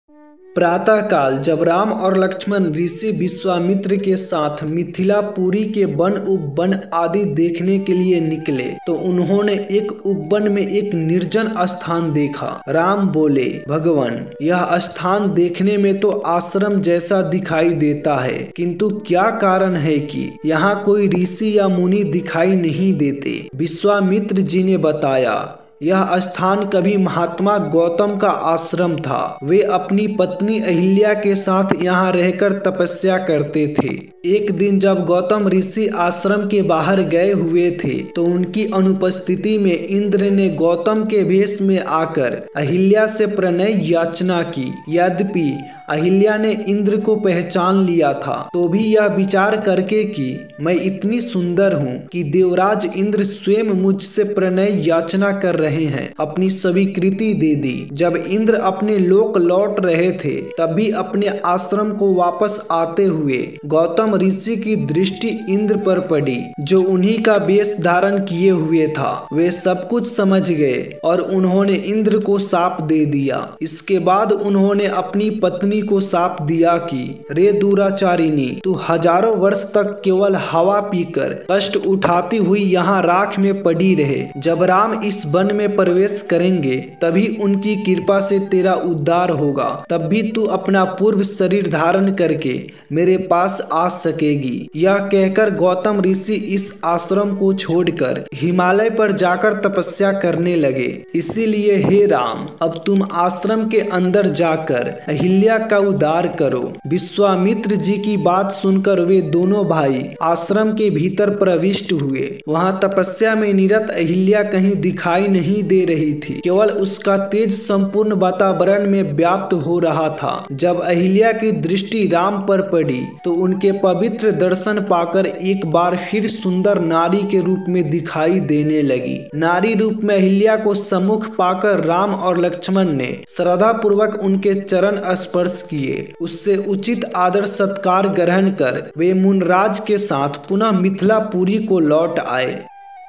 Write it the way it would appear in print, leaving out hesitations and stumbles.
प्रातःकाल जब राम और लक्ष्मण ऋषि विश्वामित्र के साथ मिथिलापुरी के वन उपवन आदि देखने के लिए निकले तो उन्होंने एक उपवन में एक निर्जन स्थान देखा। राम बोले, भगवान, यह स्थान देखने में तो आश्रम जैसा दिखाई देता है, किंतु क्या कारण है कि यहाँ कोई ऋषि या मुनि दिखाई नहीं देते। विश्वामित्र जी ने बताया, यह स्थान कभी महात्मा गौतम का आश्रम था। वे अपनी पत्नी अहिल्या के साथ यहाँ रहकर तपस्या करते थे। एक दिन जब गौतम ऋषि आश्रम के बाहर गए हुए थे तो उनकी अनुपस्थिति में इंद्र ने गौतम के वेश में आकर अहिल्या से प्रणय याचना की। यद्यपि अहिल्या ने इंद्र को पहचान लिया था तो भी यह विचार करके कि मैं इतनी सुंदर हूँ कि देवराज इंद्र स्वयं मुझसे प्रणय याचना कर रहे हैं, अपनी स्वीकृति दे दी। जब इंद्र अपने लोक लौट रहे थे तब भी अपने आश्रम को वापस आते हुए गौतम ऋषि की दृष्टि इंद्र पर पड़ी जो उन्हीं का वेश धारण किए हुए था। वे सब कुछ समझ गए और उन्होंने इंद्र को शाप दे दिया। इसके बाद उन्होंने अपनी पत्नी को शाप दिया कि रे दुराचारिणी, तू हजारों वर्ष तक केवल हवा पीकर कष्ट उठाती हुई यहाँ राख में पड़ी रहे। जब राम इस वन में प्रवेश करेंगे तभी उनकी कृपा से तेरा उद्धार होगा। तब भी तू अपना पूर्व शरीर धारण करके मेरे पास आ सकेगी। यह कहकर गौतम ऋषि इस आश्रम को छोड़कर हिमालय पर जाकर तपस्या करने लगे। इसीलिए हे राम, अब तुम आश्रम के अंदर जाकर अहिल्या का उद्धार करो। विश्वामित्र जी की बात सुनकर वे दोनों भाई आश्रम के भीतर प्रविष्ट हुए। वहाँ तपस्या में निरत अहिल्या कहीं दिखाई नहीं दे रही थी, केवल उसका तेज संपूर्ण वातावरण में व्याप्त हो रहा था। जब अहिल्या की दृष्टि राम पर पड़ी तो उनके पवित्र दर्शन पाकर एक बार फिर सुंदर नारी के रूप में दिखाई देने लगी। नारी रूप में अहिल्या को सम्मुख पाकर राम और लक्ष्मण ने श्रद्धा पूर्वक उनके चरण स्पर्श किए। उससे उचित आदर सत्कार ग्रहण कर वे मुनराज के साथ पुनः मिथिलापुरी को लौट आए।